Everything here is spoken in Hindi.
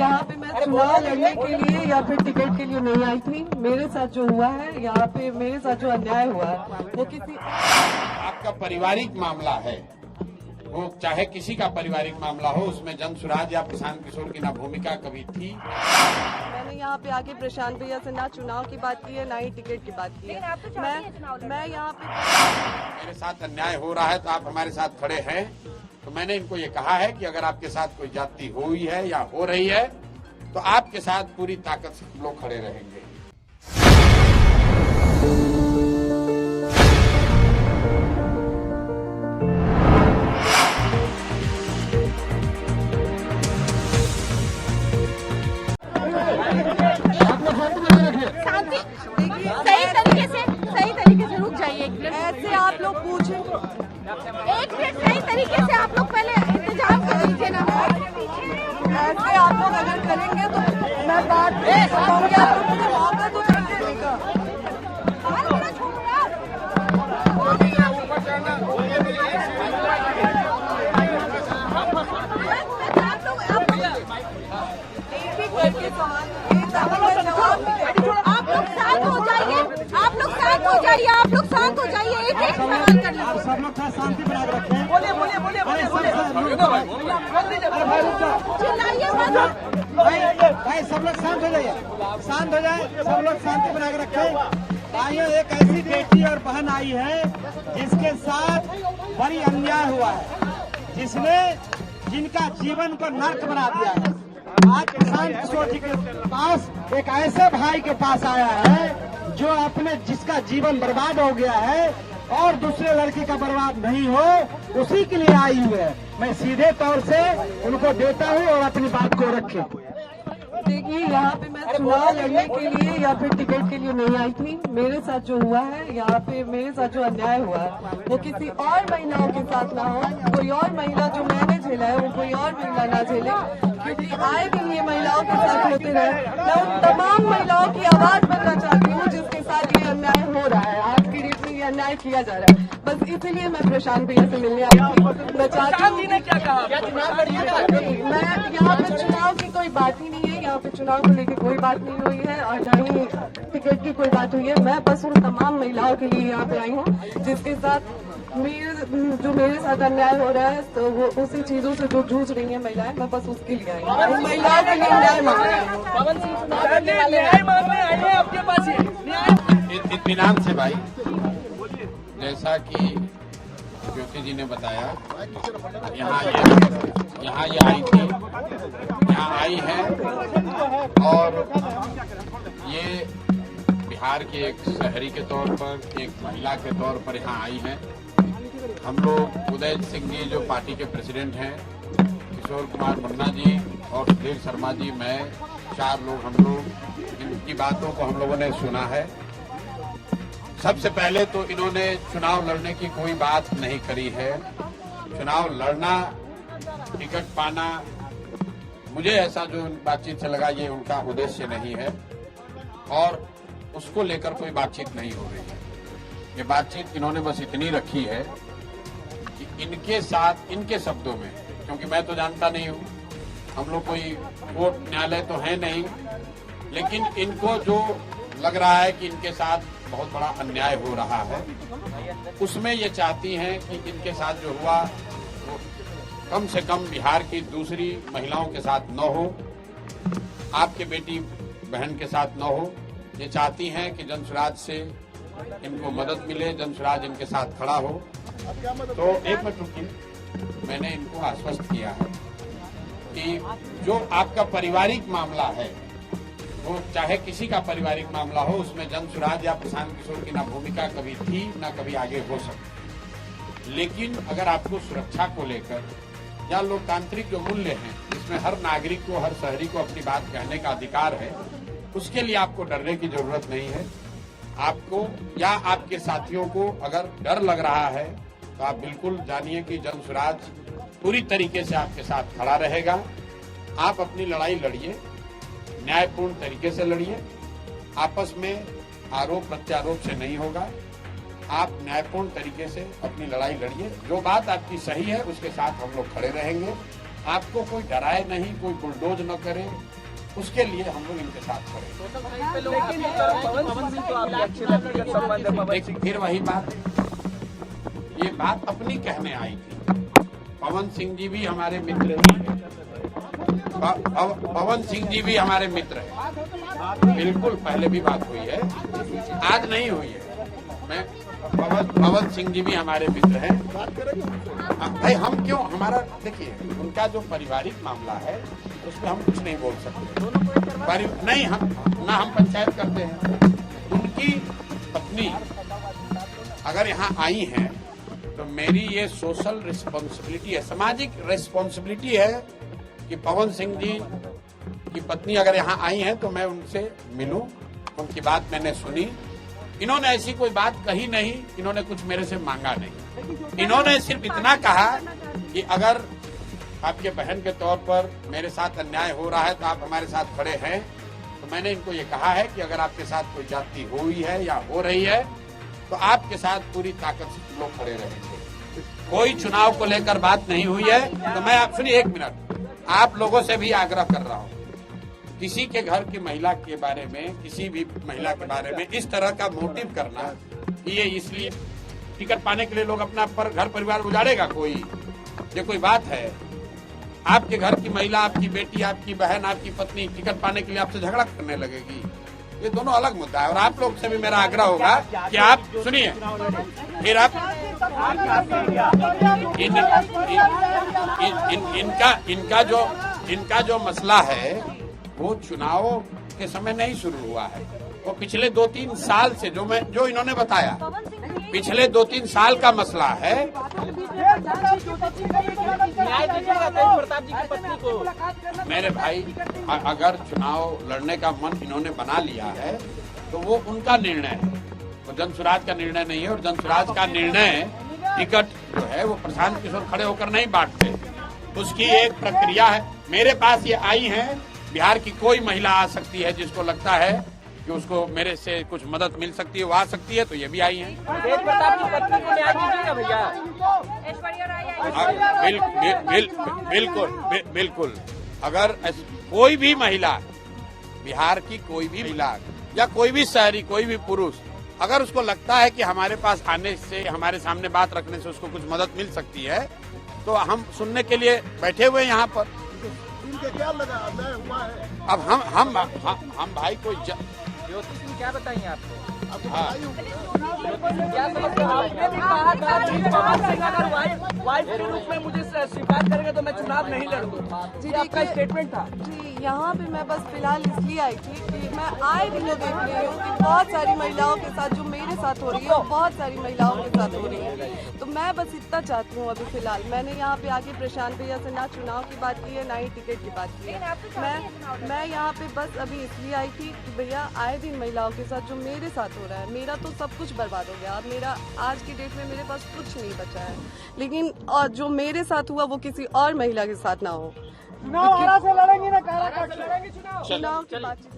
यहाँ पे मैं चुनाव लड़ने के लिए या फिर टिकट के लिए नहीं आई थी। मेरे साथ जो हुआ है, यहाँ पे मेरे साथ जो अन्याय हुआ है वो किसी आपका पारिवारिक मामला है, वो चाहे किसी का पारिवारिक मामला हो, उसमें जन सुराज या प्रशांत किशोर की ना भूमिका कभी थी। मैंने यहाँ पे आके प्रशांत भैया से ना चुनाव की बात की है, ना ही टिकट की बात की है। मैं यहाँ पे मेरे साथ अन्याय हो रहा है तो आप हमारे साथ खड़े हैं, तो मैंने इनको ये कहा है कि अगर आपके साथ कोई जाति हुई है या हो रही है तो आपके साथ पूरी ताकत से हम लोग खड़े रहेंगे। सही तरीके से रुक जाइए एक मिनट। ऐसे आप लोग पूछें, एक मिनट, सही तरीके से आप लोग पहले इंतजाम कर लीजिए ना। ऐसे आप लोग अगर करेंगे तो मैं बात नहीं करूंगी। आप लोग मुझे मौका तो देने का। आप लोग शांत हो जाइए, आप लोग शांत हो जाइए, आप लोग शांत हो जाइए। एक एक सवाल कर लीजिए। सब लोग शांति बना के रखें। चिल्लाइए मत। भाई सब लोग शांत हो जाइए, शांत हो जाए, सब लोग शांति बना के रखें। आइए, एक ऐसी बेटी और बहन आई है जिसके साथ बड़ी अन्याय हुआ है, जिनका जीवन को नर्क बना दिया है। आज प्रशांत किशोर जी के पास एक ऐसे भाई के पास आया है जो जिसका जीवन बर्बाद हो गया है और दूसरे लड़की का बर्बाद नहीं हो, उसी के लिए आई हुई है। मैं सीधे तौर से उनको देता हूँ और अपनी बात को रखे। देखिए, यहाँ पे मैं चुनाव लड़ने के लिए या फिर टिकट के लिए नहीं आई थी। मेरे साथ जो हुआ है, यहाँ पे मेरे साथ जो अन्याय हुआ है वो किसी और महिलाओं के साथ ना हो। कोई और महिला जो मैंने झेला है वो कोई और महिला ना झेले, क्योंकि आए दिन ये महिलाओं के साथ होते रहे। मैं उन तमाम महिलाओं की आवाज बनना चाहती हूँ जिसके साथ ये अन्याय हो रहा है, आज की डेट में ये अन्याय किया जा रहा है। बस इसीलिए मैं प्रशांत भैया से मिलने आई थी। मैं चाहती हूँ, मैं यहाँ पे चुनाव की कोई बात ही नहीं है, यहाँ पे चुनाव को लेकर कोई बात नहीं हुई है और न ही टिकट की कोई बात हुई है। मैं बस उन तमाम महिलाओं के लिए यहाँ पे आई हूँ जिसके साथ मेरे साथ अन्याय हो रहा है, तो वो उसी चीजों से जो जूझ रही है महिलाएं, मैं बस उसके लिए आई हूँ। महिलाओं के लिए न्याय मांग रही हूँ। आपके पास इत्मीनान से भाई, जैसा कि ज्योति जी ने बताया, यहाँ ये आई थी, यहाँ आई है और ये बिहार के एक शहरी के तौर पर, एक महिला के तौर पर यहाँ आई है। हम लोग उदय सिंह जी जो पार्टी के प्रेसिडेंट हैं, किशोर कुमार मुन्ना जी और सुधीर शर्मा जी, मैं, 4 लोग हम लोग इनकी बातों को हम लोगों ने सुना है। सबसे पहले तो इन्होंने चुनाव लड़ने की कोई बात नहीं करी है। चुनाव लड़ना, टिकट पाना, मुझे ऐसा जो बातचीत से लगा ये उनका उद्देश्य नहीं है और उसको लेकर कोई बातचीत नहीं हो रही है। ये बातचीत इन्होंने बस इतनी रखी है कि इनके साथ, इनके शब्दों में, क्योंकि मैं तो जानता नहीं हूँ, हम लोग कोई कोर्ट न्यायालय तो है नहीं, लेकिन इनको जो लग रहा है कि इनके साथ बहुत बड़ा अन्याय हो रहा है, उसमें ये चाहती हैं कि इनके साथ जो हुआ वो कम से कम बिहार की दूसरी महिलाओं के साथ न हो, आपके बेटी बहन के साथ न हो। ये चाहती हैं कि जन सुराज से इनको मदद मिले, जन सुराज इनके साथ खड़ा हो। तो एक मिनट रुकिए, मैंने इनको आश्वस्त किया है कि जो आपका पारिवारिक मामला है, वो चाहे किसी का पारिवारिक मामला हो, उसमें जन सुराज या प्रशांत किशोर की ना भूमिका कभी थी ना कभी आगे हो सकती। लेकिन अगर आपको सुरक्षा को लेकर या लोकतांत्रिक जो मूल्य हैं, जिसमें हर नागरिक को, हर शहरी को अपनी बात कहने का अधिकार है, उसके लिए आपको डरने की जरूरत नहीं है। आपको या आपके साथियों को अगर डर लग रहा है तो आप बिल्कुल जानिए कि जन सुराज पूरी तरीके से आपके साथ खड़ा रहेगा। आप अपनी लड़ाई लड़िए, न्यायपूर्ण तरीके से लड़िए, आपस में आरोप प्रत्यारोप से नहीं होगा। आप न्यायपूर्ण तरीके से अपनी लड़ाई लड़िए, जो बात आपकी सही है उसके साथ हम लोग खड़े रहेंगे आपको कोई डराए नहीं, कोई बुलडोज न करे, उसके लिए हम लोग इनके साथ खड़े। लेकिन फिर वही बात, ये बात अपनी कहने आई थी। पवन सिंह जी भी हमारे मित्र ही हैं। पवन सिंह जी भी हमारे मित्र हैं, बिल्कुल पहले भी बात हुई है, आज नहीं हुई है। मैं पवन सिंह जी भी हमारे मित्र हैं। भाई हम क्यों, हमारा देखिए उनका जो पारिवारिक मामला है उसमें हम कुछ नहीं बोल सकते, नहीं हम पंचायत करते हैं। उनकी पत्नी अगर यहाँ आई हैं तो मेरी ये सोशल रिस्पॉन्सिबिलिटी है, सामाजिक रिस्पॉन्सिबिलिटी है कि पवन सिंह जी की पत्नी अगर यहाँ आई हैं तो मैं उनसे मिलूं, उनकी बात मैंने सुनी। इन्होंने ऐसी कोई बात कही नहीं, इन्होंने कुछ मेरे से मांगा नहीं। इन्होंने सिर्फ इतना कहा कि अगर आपके बहन के तौर पर मेरे साथ अन्याय हो रहा है तो आप हमारे साथ खड़े हैं। तो मैंने इनको ये कहा है कि अगर आपके साथ कोई जाति हुई है या हो रही है तो आपके साथ पूरी ताकत से लोग खड़े रहेंगे। कोई चुनाव को लेकर बात नहीं हुई है। तो मैं आप सुनिए एक मिनट, आप लोगों से भी आग्रह कर रहा हूँ, किसी के घर की महिला के बारे में, किसी भी महिला के बारे में इस तरह का मोटिव करना, ये इसलिए टिकट पाने के लिए लोग अपना घर परिवार उजाड़ेगा कोई, ये कोई बात है? आपके घर की महिला, आपकी बेटी, आपकी बहन, आपकी पत्नी टिकट पाने के लिए आपसे झगड़ा करने लगेगी, ये दोनों अलग मुद्दा है। और आप लोग से भी मेरा आग्रह होगा कि आप सुनिए, फिर आप इनका जो मसला है वो चुनाव के समय नहीं शुरू हुआ है, वो पिछले 2-3 साल से जो इन्होंने बताया, पिछले 2-3 साल का मसला है। मेरे भाई, अगर चुनाव लड़ने का मन इन्होंने बना लिया है तो वो उनका निर्णय है, वो जनसुराज का निर्णय नहीं है। और जनसुराज का निर्णय टिकट जो है वो प्रशांत किशोर खड़े होकर नहीं बांटते, उसकी एक प्रक्रिया है। मेरे पास ये आई हैं, बिहार की कोई महिला आ सकती है जिसको लगता है कि उसको मेरे से कुछ मदद मिल सकती है, वो आ सकती है, तो ये भी आई हैं। बिल्कुल। अगर कोई भी महिला, बिहार की कोई भी महिला या कोई भी शहरी, कोई भी पुरुष, अगर उसको लगता है कि हमारे पास आने से, हमारे सामने बात रखने से उसको कुछ मदद मिल सकती है, तो हम सुनने के लिए बैठे हुए यहाँ पर। क्या लगा अन्याय हुआ है? अब हम भाई कोई ज्योति सिंह क्या बताइए आपको? हाँ, क्या समझते हो? आपने भी कहा था कि पवन सिंह अगर वाइफ के रूप में मुझे स्वीकार करेगा तो मैं चुनाव नहीं लड़ूंगा, जी आपका स्टेटमेंट था। जी, यहाँ पे मैं बस फिलहाल इसलिए आई थी कि मैं आए दिनों देख रही हूँ कि बहुत सारी महिलाओं के साथ जो मेरे साथ हो रही है, बहुत सारी महिलाओं के साथ हो रही है। तो मैं बस इतना चाहती हूँ अभी फिलहाल, मैंने यहाँ पे आके प्रशांत भैया से ना चुनाव की बात की है, ना ही टिकट की बात की है। मैं यहाँ पे बस अभी इसलिए आई थी कि भैया आए दिन महिलाओं के साथ जो मेरे साथ हो रहा है, मेरा तो सब कुछ बर्बाद हो गया। अब मेरा आज की डेट में मेरे पास कुछ नहीं बचा है, लेकिन और जो मेरे साथ हुआ वो किसी और महिला के साथ ना हो। चुनाव से लड़ेंगे ना, चुनाव की बातचीत